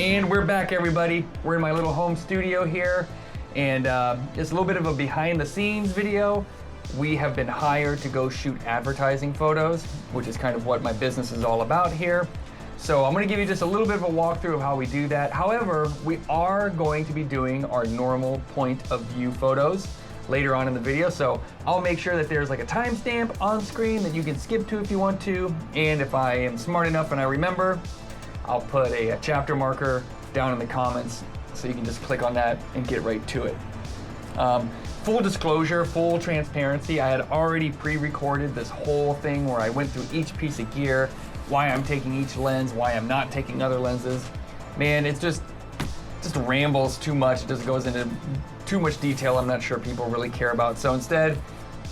And we're back, everybody. We're in my little home studio here, and it's a little bit of a behind the scenes video. We have been hired to go shoot advertising photos, which is kind of what my business is all about here. So I'm gonna give you just a little bit of a walkthrough of how we do that. However, we are going to be doing our normal point of view photos later on in the video. So I'll make sure that there's like a timestamp on screen that you can skip to if you want to. And if I am smart enough and I remember, I'll put a chapter marker down in the comments so you can just click on that and get right to it. Full disclosure, full transparency, I had already pre-recorded this whole thing where I went through each piece of gear, why I'm taking each lens, why I'm not taking other lenses. Man, it's just rambles too much. It just goes into too much detail I'm not sure people really care about. So instead,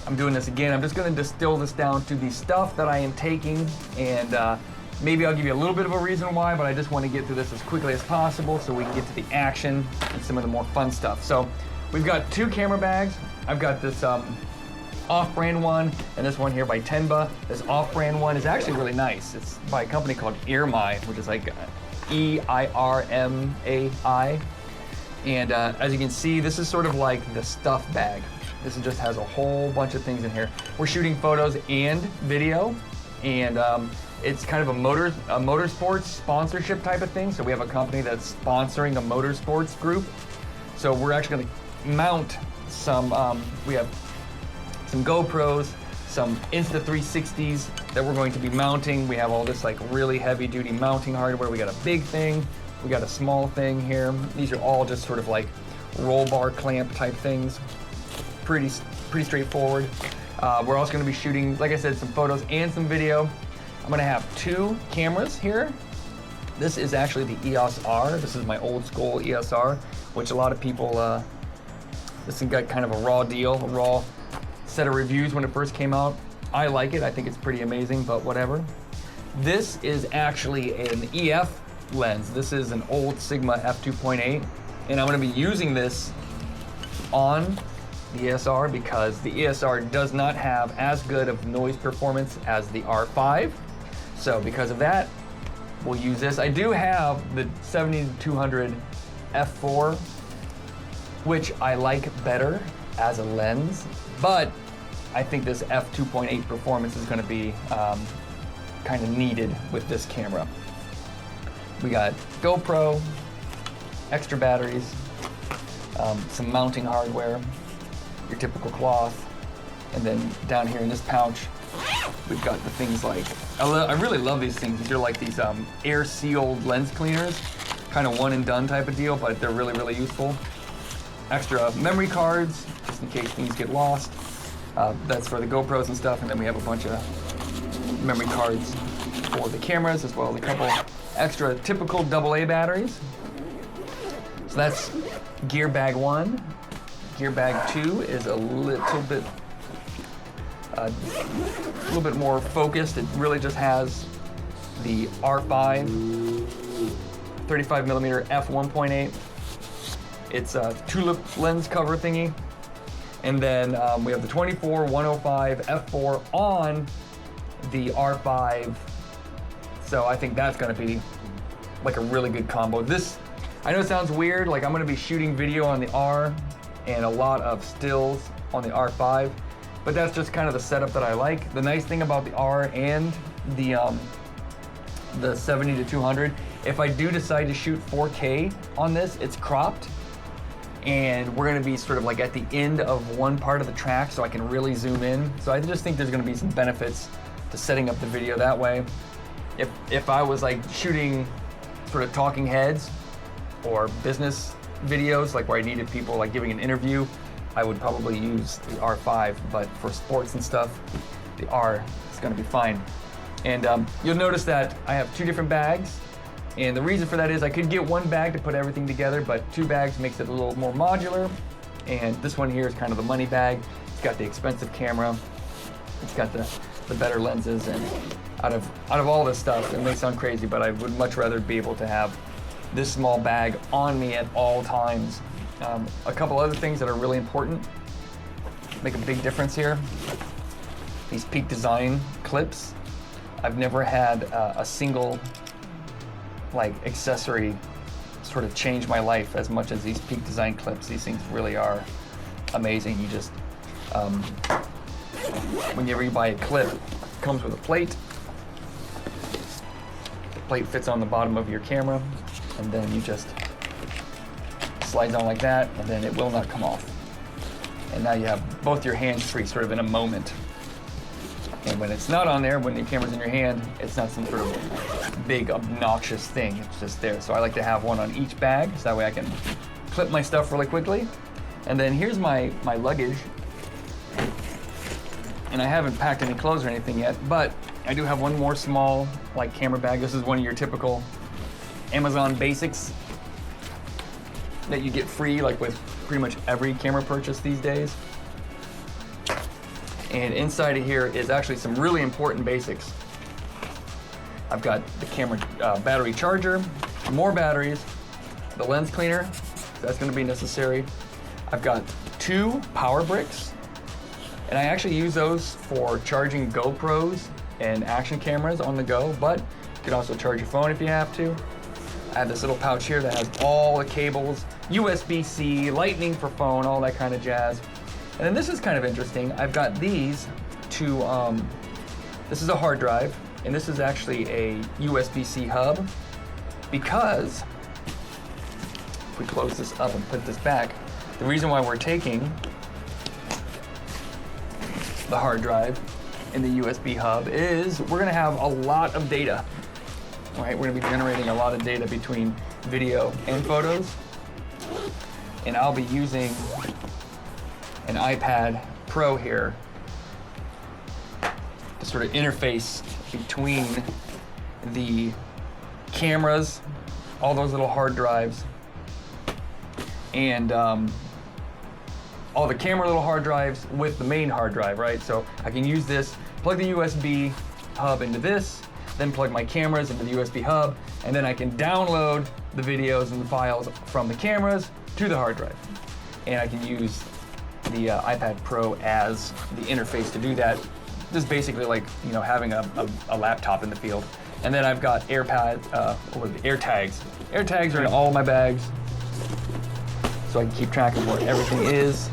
I'm doing this again. I'm just gonna distill this down to the stuff that I am taking, and maybe I'll give you a little bit of a reason why, but I just want to get through this as quickly as possible so we can get to the action and some of the more fun stuff. So we've got two camera bags. I've got this off-brand one and this one here by Tenba. This off-brand one is actually really nice. It's by a company called Eirmai, which is like E-I-R-M-A-I. And as you can see, this is sort of like the stuff bag. This just has a whole bunch of things in here. We're shooting photos and video, and it's kind of a motorsports sponsorship type of thing. So we have a company that's sponsoring a motorsports group. So we're actually going to mount some, we have some GoPros, some Insta360s that we're going to be mounting. We have all this like really heavy duty mounting hardware. We got a big thing, we got a small thing here. These are all just sort of like roll bar clamp type things. Pretty straightforward. We're also going to be shooting, like I said, some photos and some video. I'm going to have two cameras here. This is actually the EOS R. This is my old school EOS R, which a lot of people, this thing got kind of a raw deal, a raw set of reviews when it first came out. I like it. I think it's pretty amazing, but whatever. This is actually an EF lens. This is an old Sigma f2.8, and I'm going to be using this on the EOS R because the EOS R does not have as good of noise performance as the R5. So because of that, we'll use this. I do have the 70-200 f4, which I like better as a lens, but I think this f2.8 performance is going to be kind of needed with this camera. We got GoPro, extra batteries, some mounting hardware, your typical cloth, and then down here in this pouch, we've got the things like, I really love these things. These are like these air-sealed lens cleaners, kind of one and done type of deal, but they're really, really useful. Extra memory cards, just in case things get lost. That's for the GoPros and stuff, and then we have a bunch of memory cards for the cameras, as well as a couple extra typical AA batteries. So that's gear bag one. Gear bag two is a little bit more focused. It really just has the R5 35mm f1.8. It's a tulip lens cover thingy. And then we have the 24-105 f4 on the R5. So I think that's gonna be like a really good combo. This, I know it sounds weird, like I'm gonna be shooting video on the R and a lot of stills on the R5, but that's just kind of the setup that I like. The nice thing about the R and the 70-200, if I do decide to shoot 4K on this, it's cropped, and we're gonna be sort of like at the end of one part of the track so I can really zoom in. So I just think there's gonna be some benefits to setting up the video that way. If I was like shooting sort of talking heads or business videos, like where I needed people like giving an interview, I would probably use the R5, but for sports and stuff, the R is gonna be fine. And you'll notice that I have two different bags, and the reason for that is I could get one bag to put everything together, but two bags makes it a little more modular. And this one here is kind of the money bag. It's got the expensive camera, it's got the better lenses, and out of all this stuff, it may sound crazy, but I would much rather be able to have this small bag on me at all times. A couple other things that are really important, make a big difference here. These Peak Design clips. I've never had a single like accessory sort of changed my life as much as these Peak Design clips. These things really are amazing. You just, whenever you buy a clip, it comes with a plate. The plate fits on the bottom of your camera, and then you just slides on like that, and then it will not come off. And now you have both your hands free, sort of in a moment. And when it's not on there, when your camera's in your hand, it's not some sort of big, obnoxious thing. It's just there. So I like to have one on each bag, so that way I can clip my stuff really quickly. And then here's my luggage. And I haven't packed any clothes or anything yet, but I do have one more small, like, camera bag. This is one of your typical Amazon basics that you get free, like with pretty much every camera purchase these days. And inside of here is actually some really important basics. I've got the camera battery charger, more batteries, the lens cleaner, that's gonna be necessary. I've got 2 power bricks, and I actually use those for charging GoPros and action cameras on the go, but you can also charge your phone if you have to. I have this little pouch here that has all the cables, USB-C, lightning for phone, all that kind of jazz. And then this is kind of interesting. I've got these 2, this is a hard drive, and this is actually a USB-C hub, because if we close this up and put this back, the reason why we're taking the hard drive in the USB hub is we're gonna have a lot of data. Right, we're gonna be generating a lot of data between video and photos. And I'll be using an iPad Pro here to sort of interface between the cameras, all those little hard drives, and all the camera little hard drives with the main hard drive, right? So I can use this, plug the USB hub into this, then plug my cameras into the USB hub, and then I can download the videos and the files from the cameras to the hard drive. And I can use the iPad Pro as the interface to do that. This is basically like, you know, having a laptop in the field. And then I've got air tags. Air tags are in all of my bags, so I can keep track of where everything is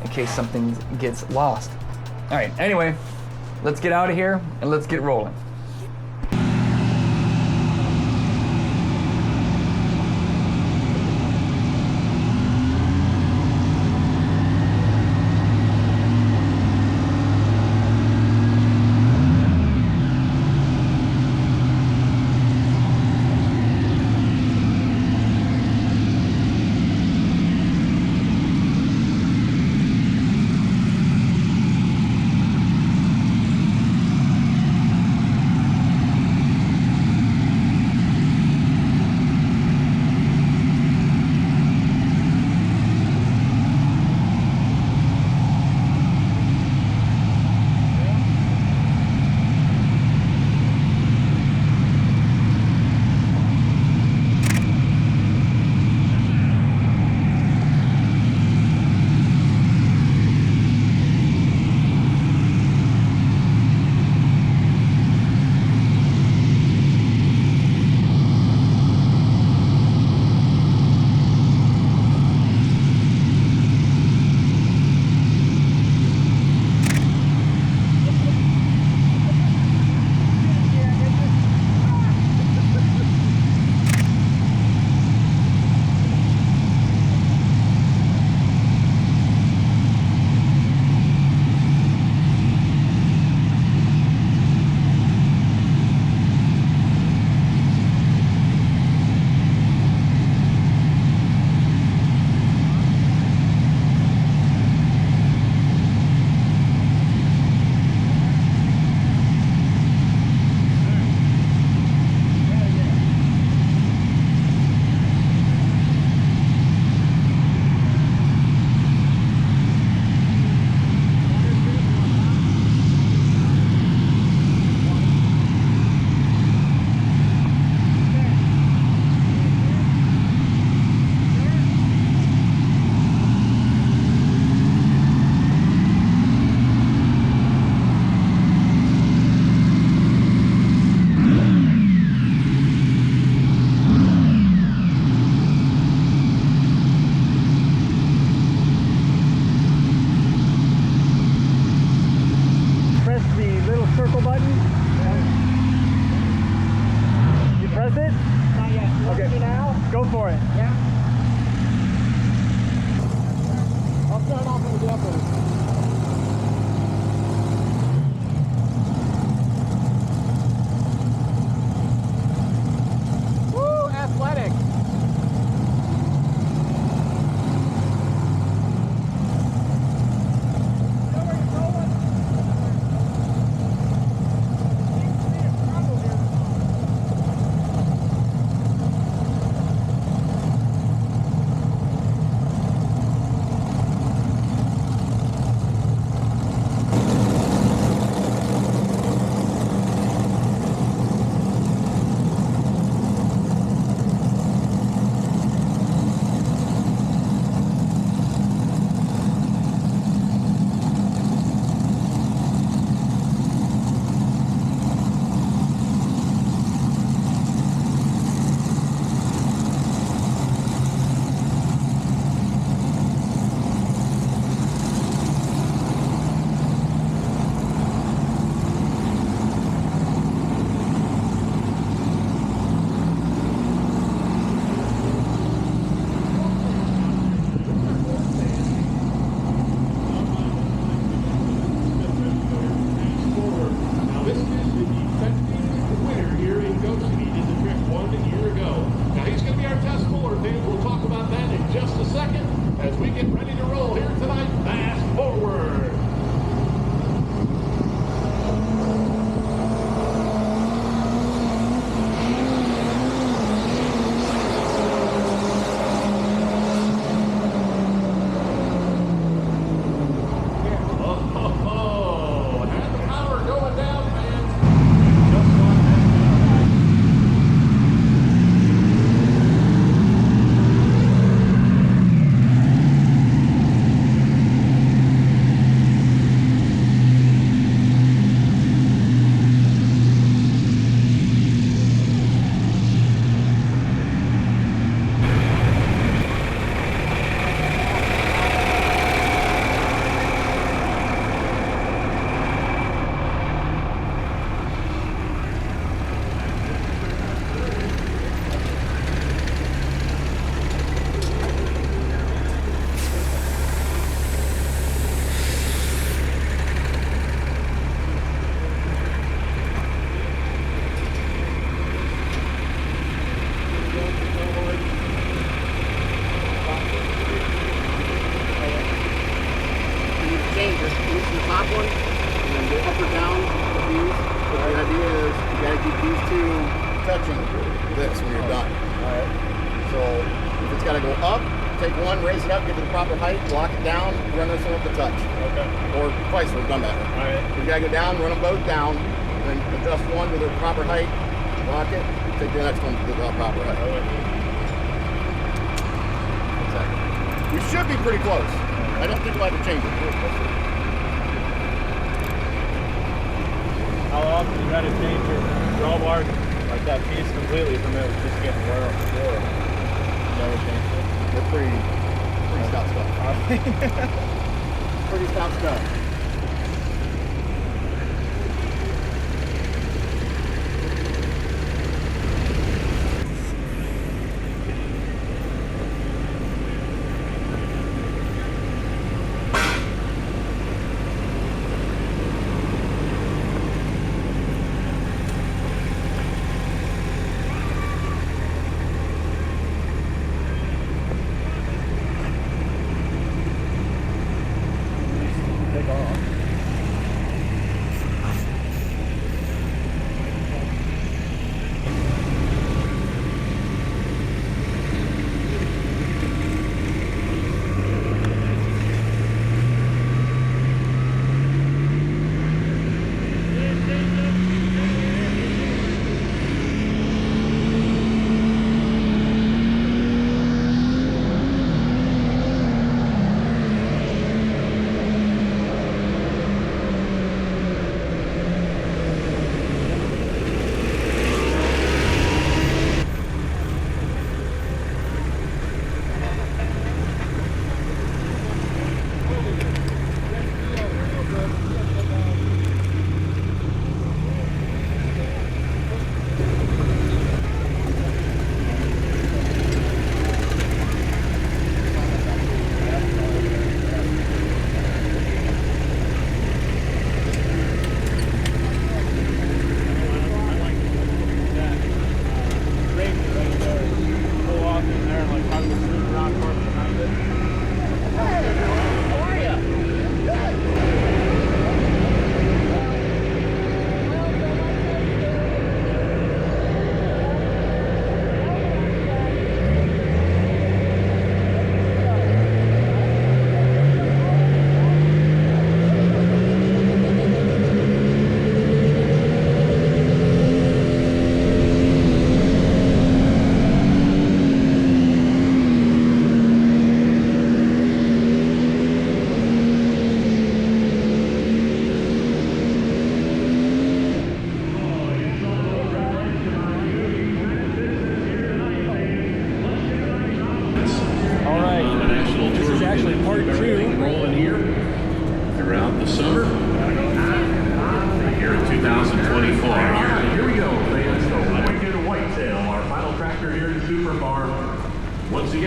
in case something gets lost. All right, anyway, let's get out of here and let's get rolling. circle button? You press it? Not yet. You want me now? Go for it. Yeah. I'll start off with the upper. Woo, athletic. this when you're done. Alright. So if it's got to go up, take one, raise it up, get to the proper height, lock it down, run this one up the touch. Okay. Or vice versa, done better. Alright. You got to go down, run them both down, then adjust one to the proper height, lock it, take the next one to the proper height. Exactly. We should be pretty close. I don't think we'll have to change it. How often you got to change your drawbar, like that piece completely from it just getting wear off the floor? Never changed it. They're pretty stout stuff. Pretty stout stuff.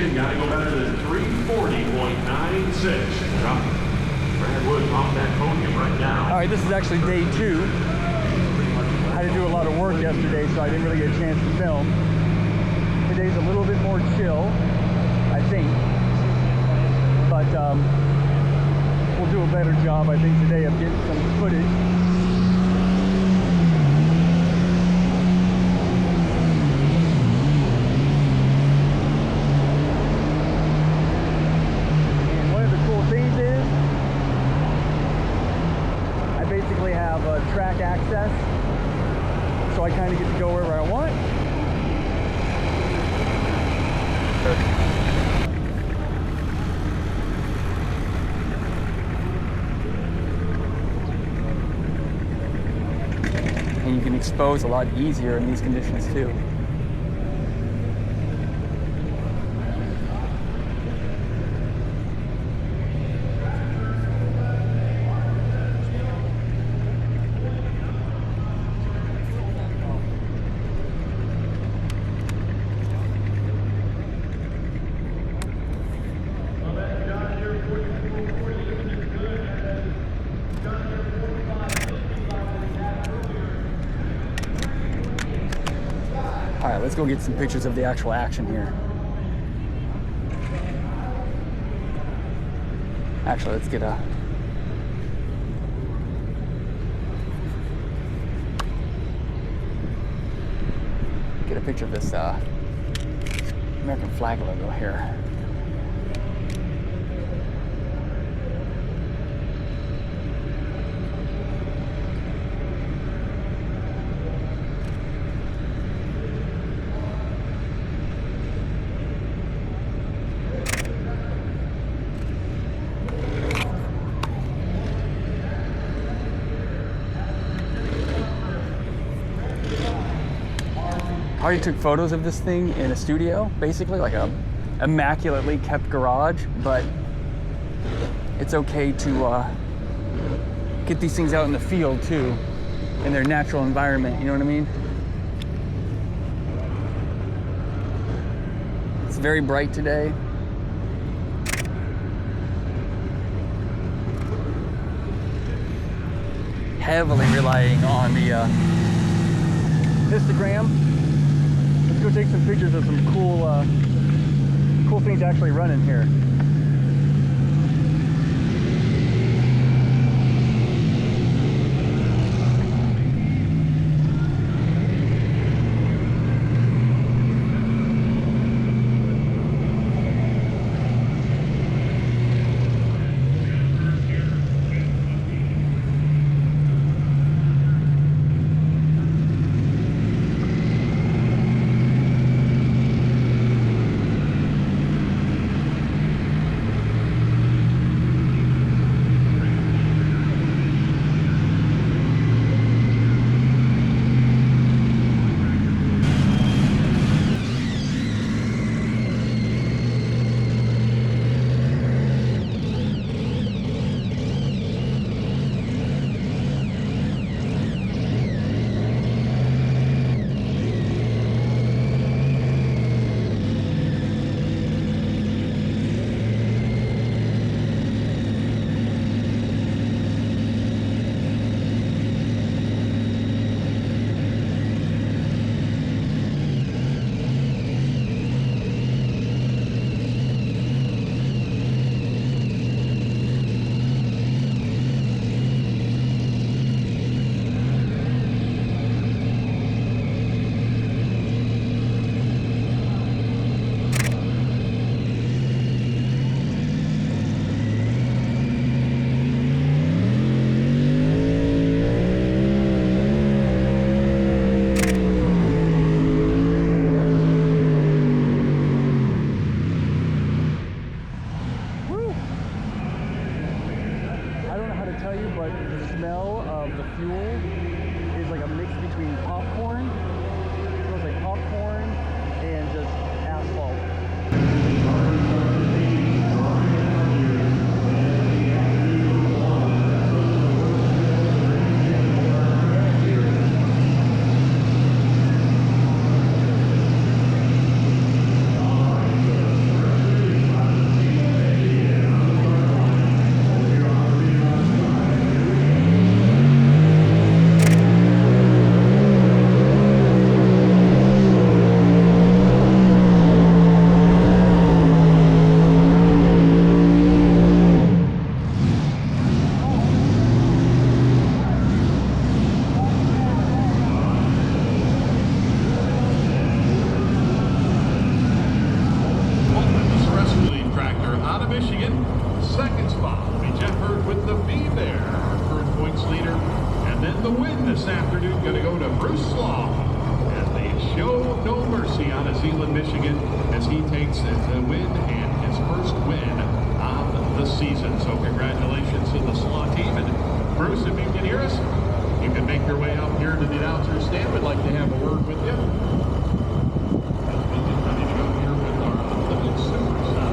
again, got to go better than 340.96. Brad Wood off that podium right now. All right, this is actually day 2. I had to do a lot of work yesterday, so I didn't really get a chance to film. Today's a little bit more chill, I think. But we'll do a better job, I think, today of getting some footage. And one of the cool things is I basically have track access, so I kind of get to go wherever I want. And you can expose a lot easier in these conditions too. All right, let's go get some pictures of the actual action here. Actually, let's get a picture of this American flag logo here. I already took photos of this thing in a studio, basically like a immaculately kept garage, but it's okay to get these things out in the field too, in their natural environment, you know what I mean? It's very bright today. Heavily relying on the histogram. Let's go take some pictures of some cool things actually running here. The win this afternoon going to go to Bruce Slaw. And they show no mercy on Zeeland, Michigan, as he takes the win and his first win of the season. So congratulations to the Slaw team. And Bruce, if you can hear us, you can make your way up here to the announcer's stand. We'd like to have a word with you. As we get ready to go here with our little superstar.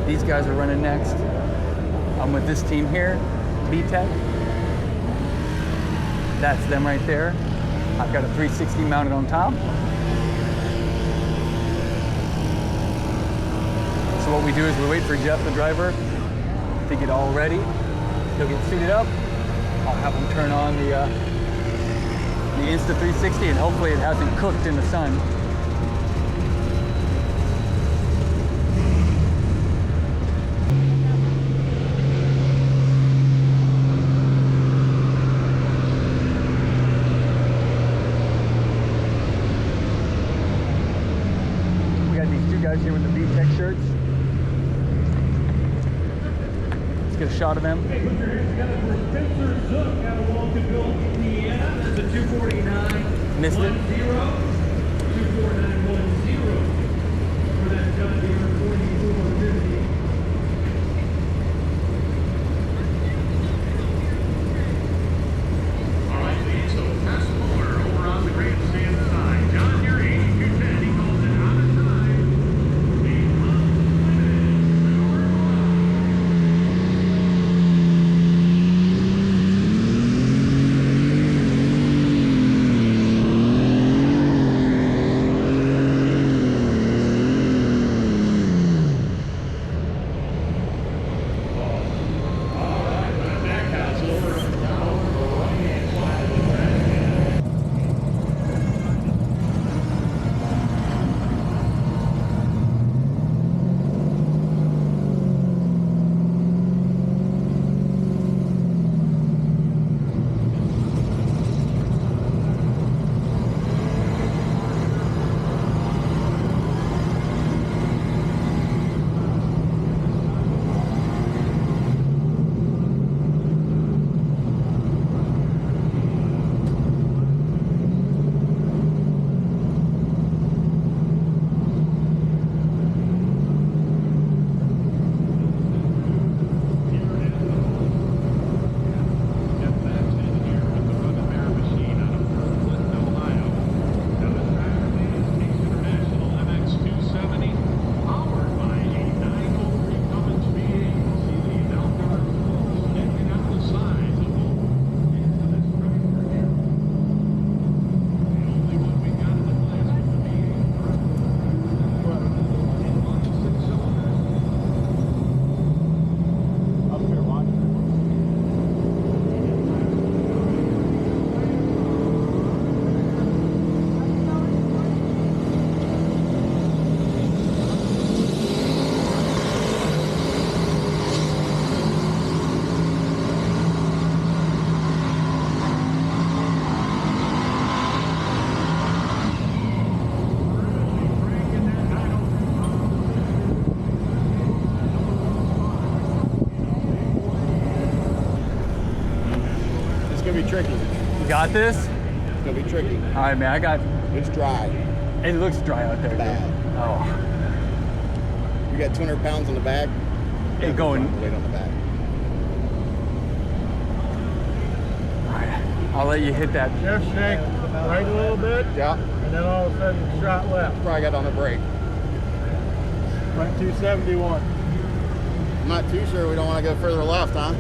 These guys are running next. I'm with this team here, B-Tech. That's them right there. I've got a 360 mounted on top. So what we do is we wait for Jeff, the driver, to get all ready. He'll get suited up. I'll have him turn on the Insta360, and hopefully it hasn't cooked in the sun. Here with the V-Tech shirts. Let's get a shot of them. Hey, put your hands together for Spencer Zook out of Waltonville, Indiana. That's a 249. Missed it. 24910 for that John Deere 4450. All right, Lee, so pass the motor over on the grandstand side. John Deere 8210, he calls it on the time. got this? It's gonna be tricky. All right, man, I got, It's dry. it looks dry out there, dude. Bad. Oh, We got 200 pounds on the bag. it going, Weight on the bag. all right, I'll let you hit that. Just shake right a little bit, Yeah. and then all of a sudden shot left. Probably got on the brake. Right 271. I'm not too sure. We don't want to go further left, huh?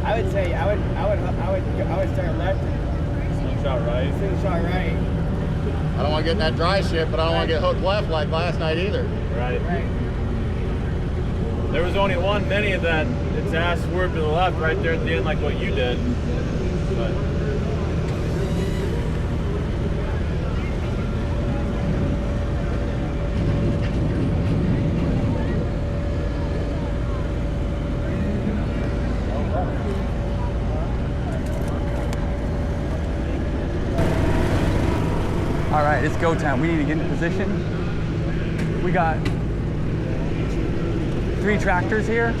I would say I would start left and Shot right. finish all right. I don't want to get in that dry shit, but I don't want to get hooked left like last night either. Right. Right. There was only one mini that its ass swerved to the left right there at the end, like what you did. But All right, it's go time. We need to get in position. We got 3 tractors here.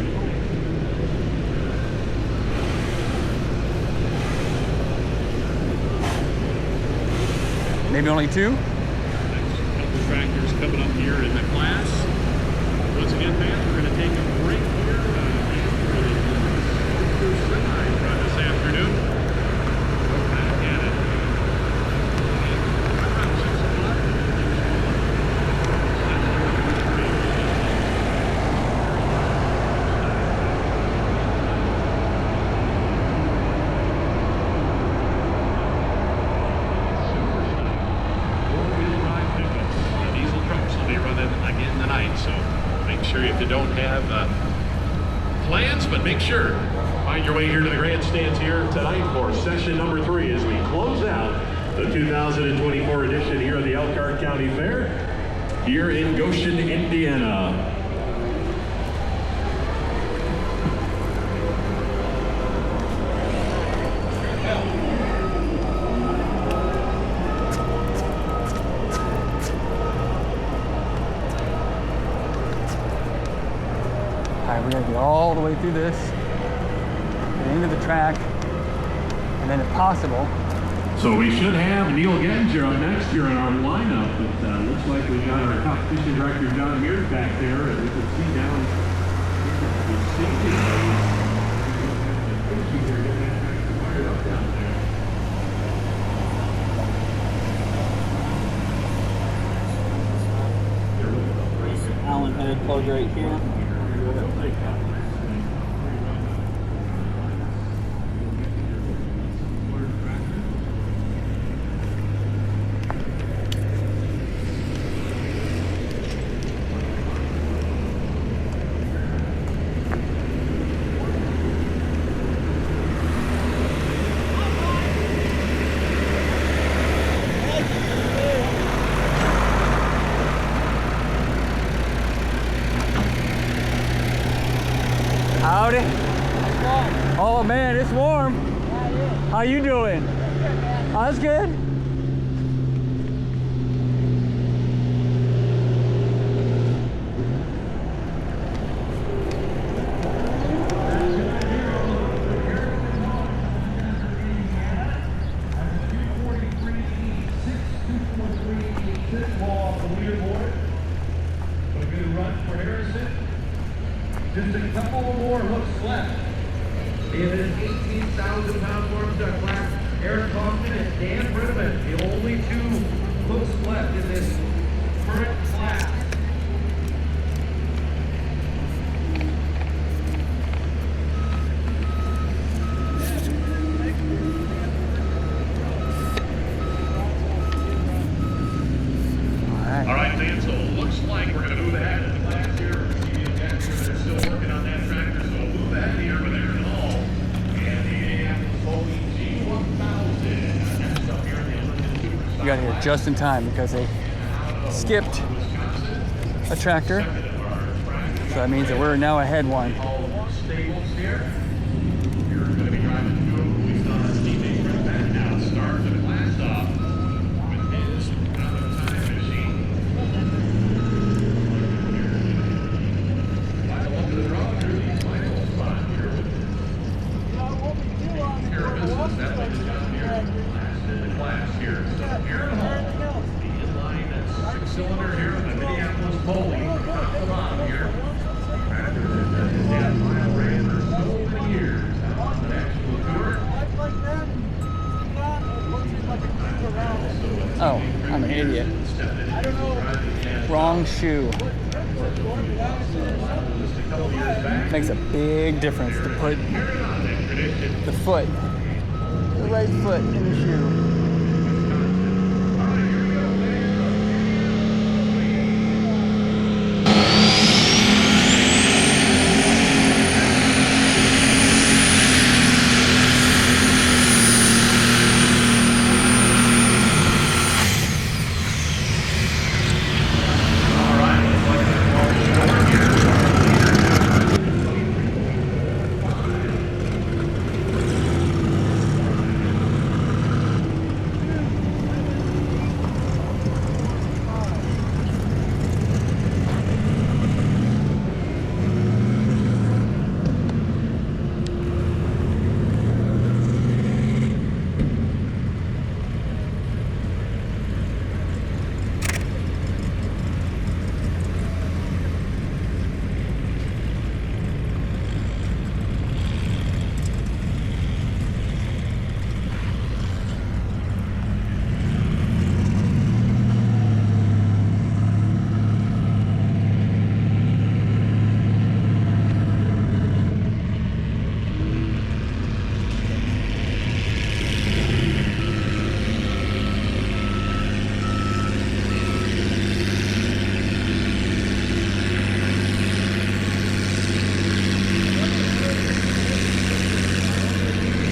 Maybe only 2. Couple tractors coming up here in the class. Once again, fans, we're going to take a break here. This afternoon. Look back at it. Around 6 o'clock. Four-wheel drive pickups. Diesel trucks will be running again tonight, so make sure if you don't have plans, but make sure find your way here to the grandstands here tonight for session number 3 as we close out the 2024 edition here of the Elkhart County Fair here in Goshen, Indiana. All right, we're gonna get all the way through this, get into the track, and then if possible, So we should have Neil Gettinger up next here in our lineup, but looks like we got our competition director John Mears back there, and we can see down the safety fired up down there. Allen head plug right here. howdy. Oh man, it's warm. How you doing? Oh, that's good. Just a couple more looks left. In an 18,000-pound warm duck class, Eric Kaufman and Dan Brenneman, the only 2 looks left in this current class. All right, fans, so it looks like we're going to move ahead in the class here. They're still working on that tractor, so we'll move ahead here with Aaron Hall. And the PoV G1000. Next up here in the Olympic You got here just in time because they skipped a tractor. So that means that we're now ahead one. Staples here. You're going to be driving through. We saw his teammate Chris Bennett now start the class off with his time machine. Here Foley top the line here. Tractor that his dad Lyle ran for so many years on the national tour. Oh, I'm an idiot. Wrong shoe. Makes a big difference to put the foot, the right foot in the shoe.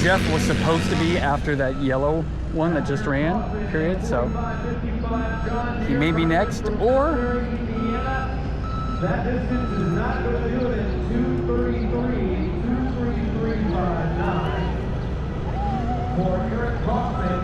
Jeff was supposed to be after that yellow one that just ran, period, so he may be next, or... That distance is not going to do it in 2:33.59 for Eric Kaufman.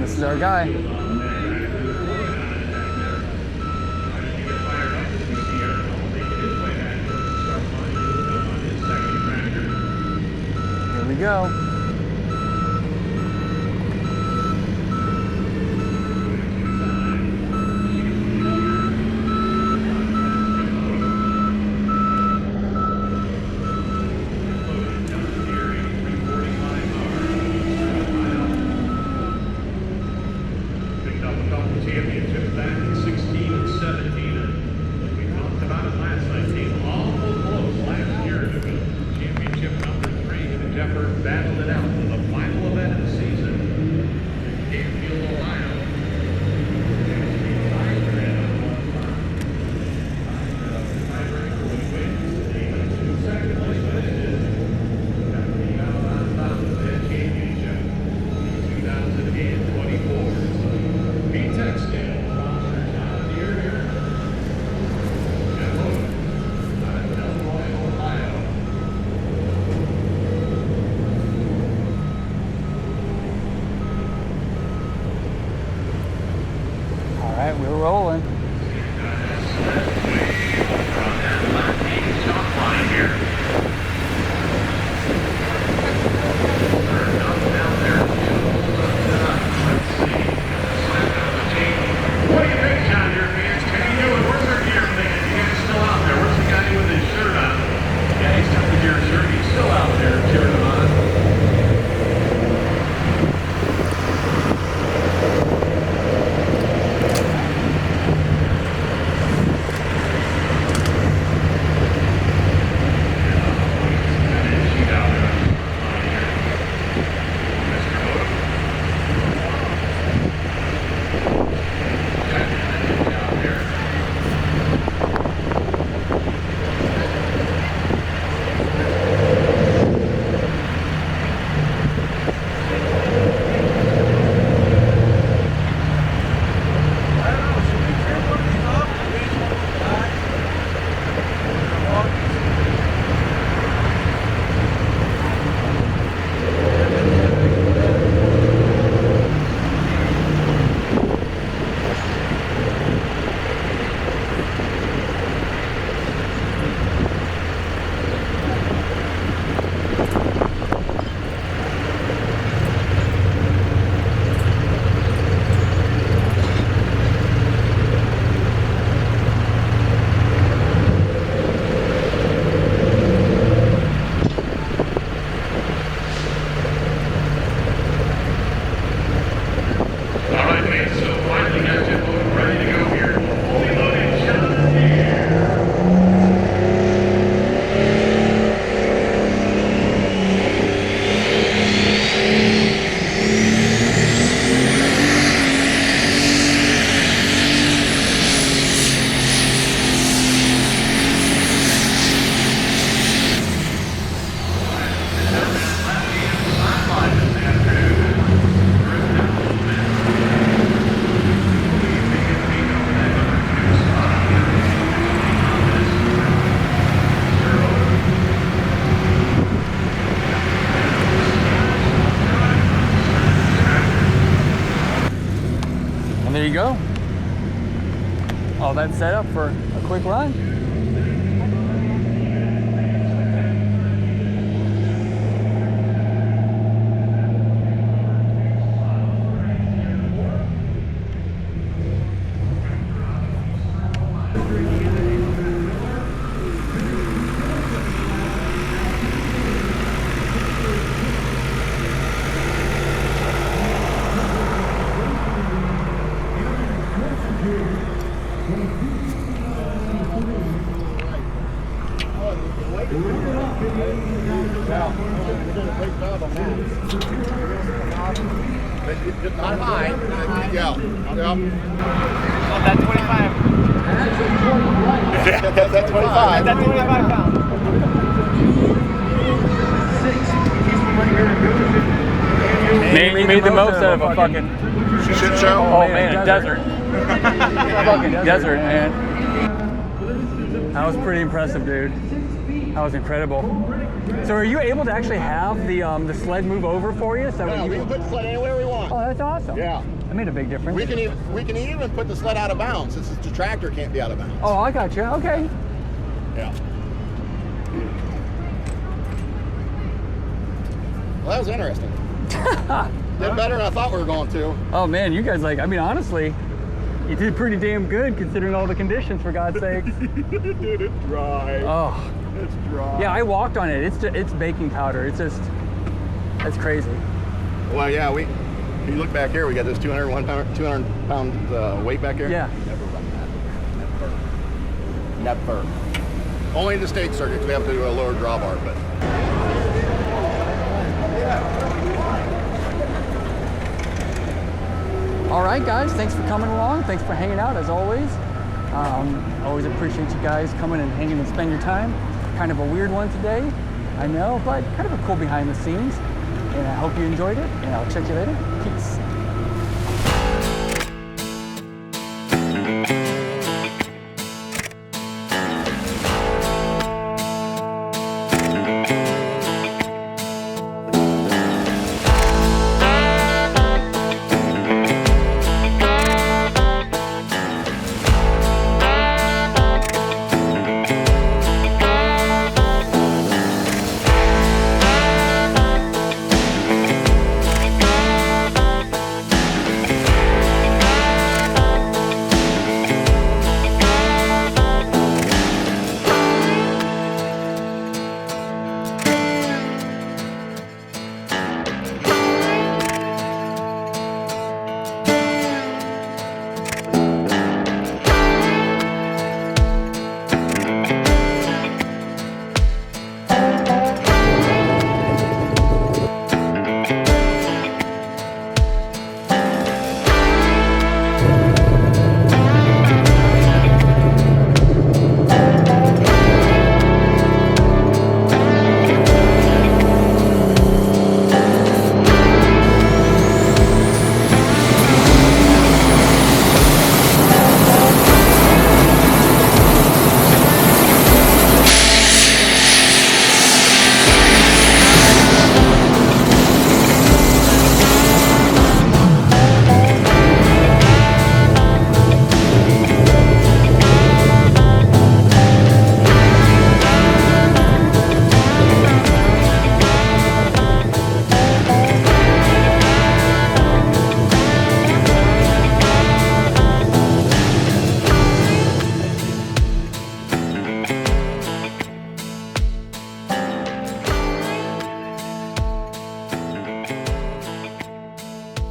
This is our guy. Here we go. Championships back in 16 and 17. We talked about it last night. Came awful close last year to the championship number 3. The Jeffers battled that set up for a quick run. Not high. Yeah. About that 25. That's 25. That 25 pounds. Man, you made the most out of a fucking Shit show. oh man, desert. Fucking desert, man. That was pretty impressive, dude. That was incredible. So are you able to actually have the sled move over for you? So Yeah, we can put the sled anywhere we want. oh, that's awesome. Yeah. That made a big difference. We can even put the sled out of bounds since the tractor can't be out of bounds. Oh, I got you. Okay. Yeah. Well, that was interesting. Did better than I thought we were going to. Oh man, you guys I mean, honestly, you did pretty damn good considering all the conditions, for God's sake. Dude, it's dry. Oh. It's dry. Yeah, I walked on it. It's baking powder. It's just, that's crazy. Well, yeah, if you look back here, we got this 200 pound weight back here. Yeah. Never run that. Never. Only in the state circuit, 'cause we have to do a lower drawbar, but. All right, guys, thanks for coming along. Thanks for hanging out, as always. Always appreciate you guys coming and hanging and spend your time. Kind of a weird one today, I know, but kind of a cool behind the scenes. And I hope you enjoyed it, and I'll check you later. Peace.